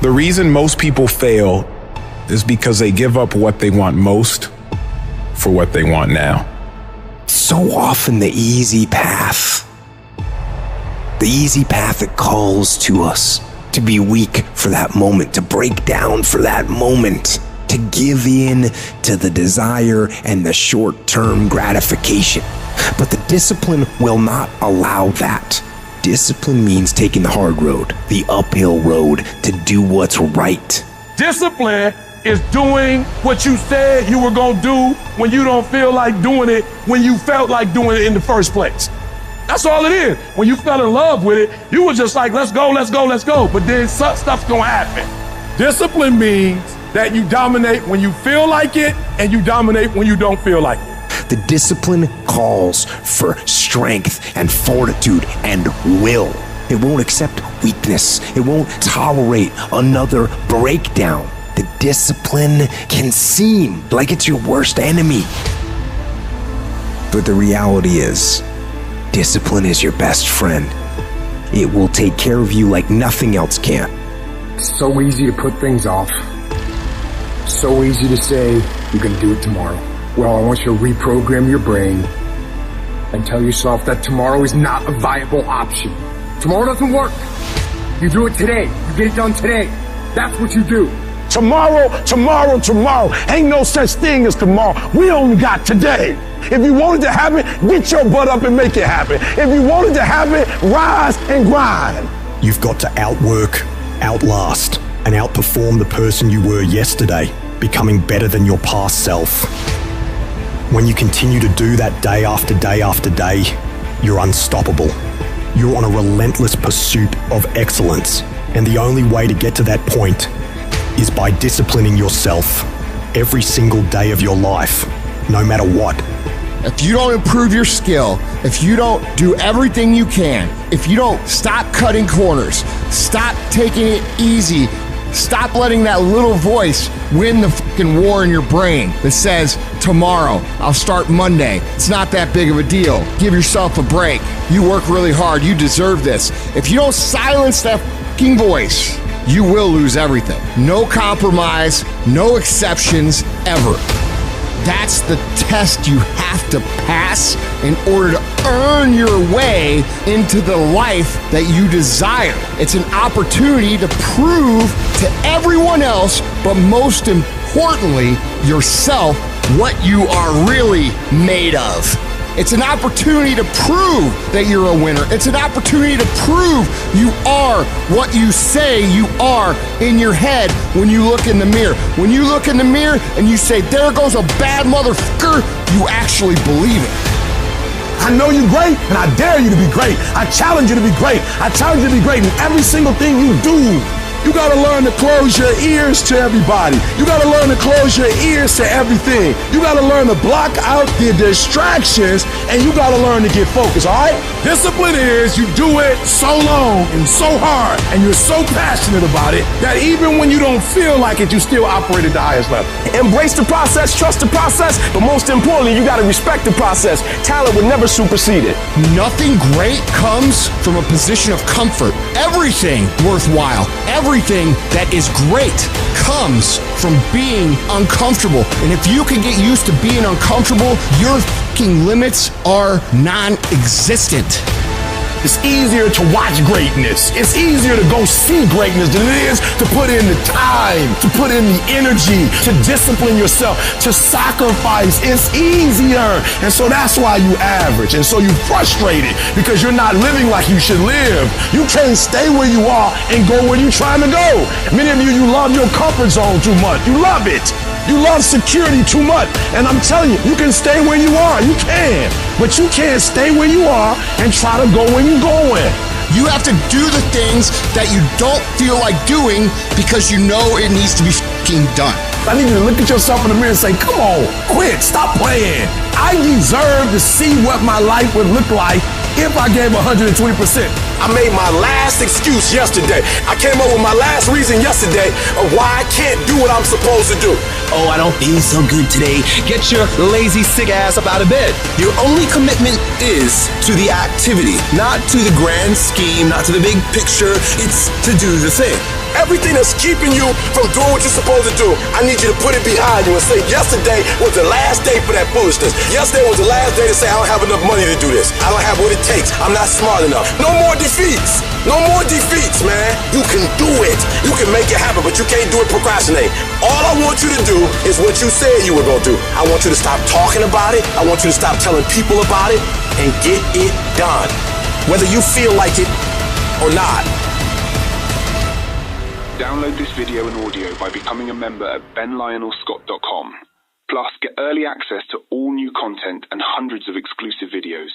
The reason most people fail is because they give up what they want most for what they want now. So often the easy path that calls to us to be weak for that moment, to break down for that moment, to give in to the desire and the short-term gratification. But the discipline will not allow that. Discipline means taking the hard road, the uphill road, to do what's right. Discipline is doing what you said you were gonna do when you don't feel like doing it, when you felt like doing it in the first place. That's all it is. When you fell in love with it, you were just like, let's go, let's go, let's go. But then stuff's gonna happen. Discipline means that you dominate when you feel like it and you dominate when you don't feel like it. The discipline calls for strength and fortitude and will. It won't accept weakness. It won't tolerate another breakdown. The discipline can seem like it's your worst enemy. But the reality is, discipline is your best friend. It will take care of you like nothing else can. It's so easy to put things off. So easy to say, you're gonna do it tomorrow. Well, I want you to reprogram your brain and tell yourself that tomorrow is not a viable option. Tomorrow doesn't work. You do it today. You get it done today. That's what you do. Tomorrow. Ain't no such thing as tomorrow. We only got today. If you want it to happen, get your butt up and make it happen. If you want it to happen, rise and grind. You've got to outwork, outlast, and outperform the person you were yesterday, becoming better than your past self. When you continue to do that day after day after day, you're unstoppable. You're on a relentless pursuit of excellence, and the only way to get to that point is by disciplining yourself every single day of your life, no matter what. If you don't improve your skill, if you don't do everything you can, if you don't stop cutting corners, stop taking it easy, stop letting that little voice win the fucking war in your brain that says, tomorrow, I'll start Monday. It's not that big of a deal. Give yourself a break. You work really hard. You deserve this. If you don't silence that fucking voice, you will lose everything. No compromise, no exceptions, ever. That's the test you have to pass in order to earn your way into the life that you desire. It's an opportunity to prove to everyone else, but most importantly, yourself, what you are really made of. It's an opportunity to prove that you're a winner. It's an opportunity to prove you are what you say you are in your head when you look in the mirror. When you look in the mirror and you say, there goes a bad motherfucker, you actually believe it. I know you're great, and I dare you to be great. I challenge you to be great. I challenge you to be great in every single thing you do. You gotta learn to close your ears to everybody. You gotta learn to close your ears to everything. You gotta learn to block out the distractions, and you gotta learn to get focused, all right? Discipline is you do it so long and so hard, and you're so passionate about it that even when you don't feel like it, you still operate at the highest level. Embrace the process, trust the process, but most importantly, you gotta respect the process. Talent will never supersede it. Nothing great comes from a position of comfort. Everything worthwhile, everything that is great comes from being uncomfortable. And if you can get used to being uncomfortable, your fucking limits are non-existent. It's easier to watch greatness. It's easier to go see greatness than it is to put in the time, to put in the energy, to discipline yourself, to sacrifice. It's easier. And so that's why you average. And so you frustrated because you're not living like you should live. You can't stay where you are and go where you're trying to go. Many of you love your comfort zone too much. You love it. You love security too much. And I'm telling you, you can stay where you are. You can. But you can't stay where you are and try to go where you're going. You have to do the things that you don't feel like doing because you know it needs to be fucking done. I need you to look at yourself in the mirror and say, come on, quit, stop playing. I deserve to see what my life would look like if I gave 120%. I made my last excuse yesterday. I came up with my last reason yesterday of why I can't do what I'm supposed to do. Oh, I don't feel so good today. Get your lazy, sick ass up out of bed. Your only commitment is to the activity, not to the grand scheme, not to the big picture. It's to do the thing. Everything that's keeping you from doing what you're supposed to do, I need you to put it behind you and say, yesterday was the last day for that foolishness. Yesterday was the last day to say, I don't have enough money to do this. I don't have what it takes. I'm not smart enough. No more defeats. No more defeats, man. You can do it. You can make it happen, but you can't do it procrastinate. All I want you to do is what you said you were going to do. I want you to stop talking about it. I want you to stop telling people about it and get it done, whether you feel like it or not. Download this video and audio by becoming a member at benlionelscott.com. Plus, get early access to all new content and hundreds of exclusive videos.